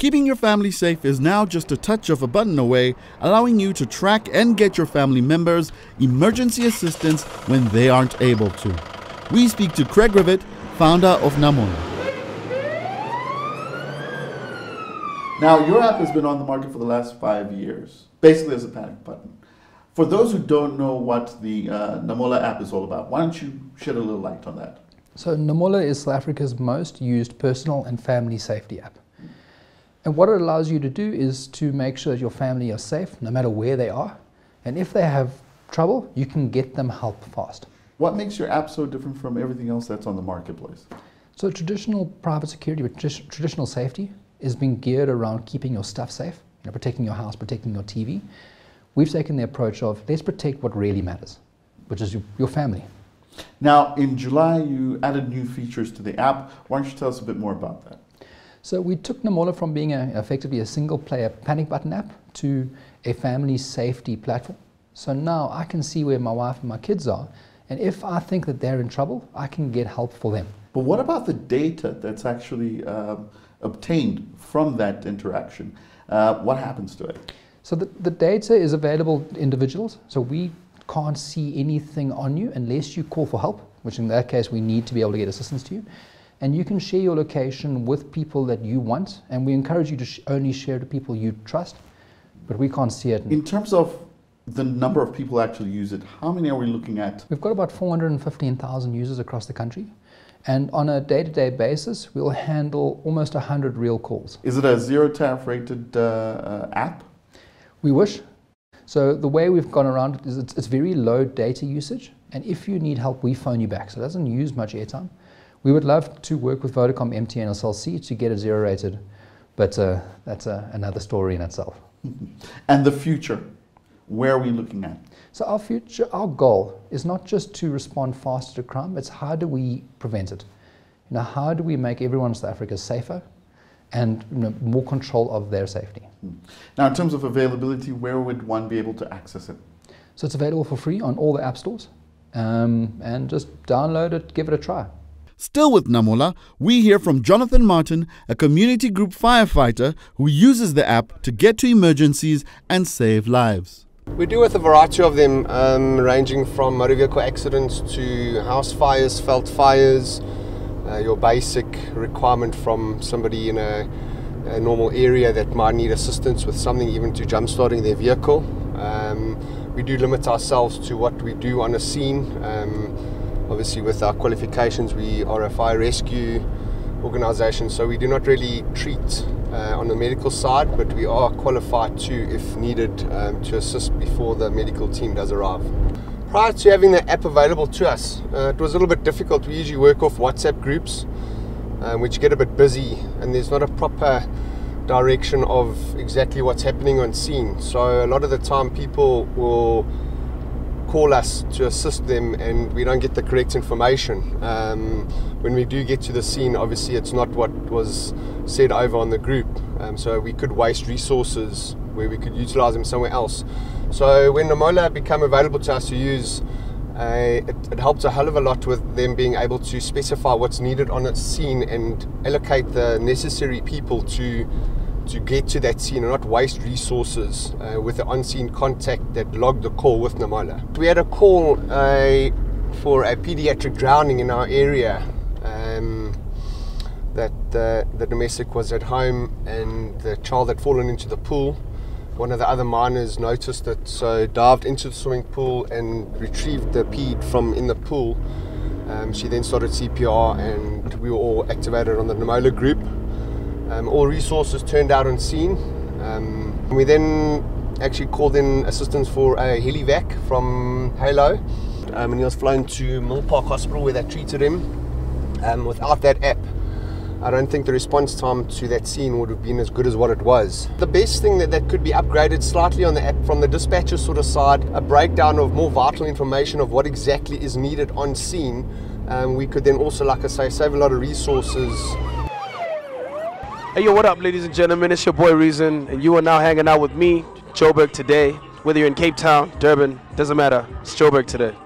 Keeping your family safe is now just a touch of a button away, allowing you to track and get your family members emergency assistance when they aren't able to. We speak to Craig Rivet, founder of Namola. Now, your app has been on the market for the last 5 years, basically as a panic button. For those who don't know what the Namola app is all about, why don't you shed a little light on that? So Namola is South Africa's most used personal and family safety app. And what it allows you to do is to make sure that your family are safe no matter where they are. And if they have trouble, you can get them help fast. What makes your app so different from everything else that's on the marketplace? So traditional private security, traditional safety is being geared around keeping your stuff safe, protecting your house, protecting your TV. We've taken the approach of let's protect what really matters, which is your family. Now, in July, you added new features to the app. Why don't you tell us a bit more about that? So we took Namola from being effectively a single-player panic button app to a family safety platform. So now I can see where my wife and my kids are, and if I think that they're in trouble, I can get help for them. But what about the data that's actually obtained from that interaction? What happens to it? So the data is available to individuals, so we can't see anything on you unless you call for help, which in that case we need to be able to get assistance to you. And you can share your location with people that you want, and we encourage you to only share to people you trust, but we can't see it. In terms of the number of people who actually use it, how many are we looking at? We've got about 415,000 users across the country. And on a day-to-day basis, we'll handle almost 100 real calls. Is it a zero-tariff rated app? We wish. So the way we've gone around it is it's very low data usage, and if you need help, we phone you back. So it doesn't use much airtime. We would love to work with Vodacom, MTN, or Cell C to get it zero-rated, but that's another story in itself. And the future, where are we looking at? So our goal is not just to respond faster to crime, it's how do we prevent it? How do we make everyone in South Africa safer and more control of their safety? Now, in terms of availability, where would one be able to access it? So it's available for free on all the app stores, and just download it, give it a try. Still with Namola, we hear from Jonathan Martin, a community group firefighter who uses the app to get to emergencies and save lives. We deal with a variety of them, ranging from motor vehicle accidents to house fires, felt fires, your basic requirement from somebody in a normal area that might need assistance with something, even to jump-starting their vehicle. We do limit ourselves to what we do on a scene. Obviously, with our qualifications, we are a fire rescue organisation, so we do not really treat on the medical side, but we are qualified to, if needed, to assist before the medical team does arrive. Prior to having the app available to us, it was a little bit difficult. We usually work off WhatsApp groups, which get a bit busy, and there's not a proper direction of exactly what's happening on scene. So a lot of the time people will call us to assist them, and we don't get the correct information. When we do get to the scene, obviously it's not what was said over on the group, so we could waste resources where we could utilize them somewhere else. So when Namola became available to us to use, it helped a hell of a lot with them being able to specify what's needed on a scene and allocate the necessary people to get to that scene and not waste resources with the on-scene contact that logged the call with Namola. We had a call for a pediatric drowning in our area, that the domestic was at home and the child had fallen into the pool. One of the other minors noticed it, so dived into the swimming pool and retrieved the ped from in the pool. She then started CPR, and we were all activated on the Namola group. All resources turned out on scene. We then actually called in assistance for a helivac from Halo, and he was flown to Mill Park Hospital where they treated him. Without that app, I don't think the response time to that scene would have been as good as what it was. The best thing that could be upgraded slightly on the app from the dispatcher sort of side, a breakdown of more vital information of what exactly is needed on scene. We could then also, like I say, save a lot of resources. Hey, yo, what up, ladies and gentlemen? It's your boy Reason, and you are now hanging out with me, Joburgtoday. Whether you're in Cape Town, Durban, doesn't matter. It's Joburgtoday.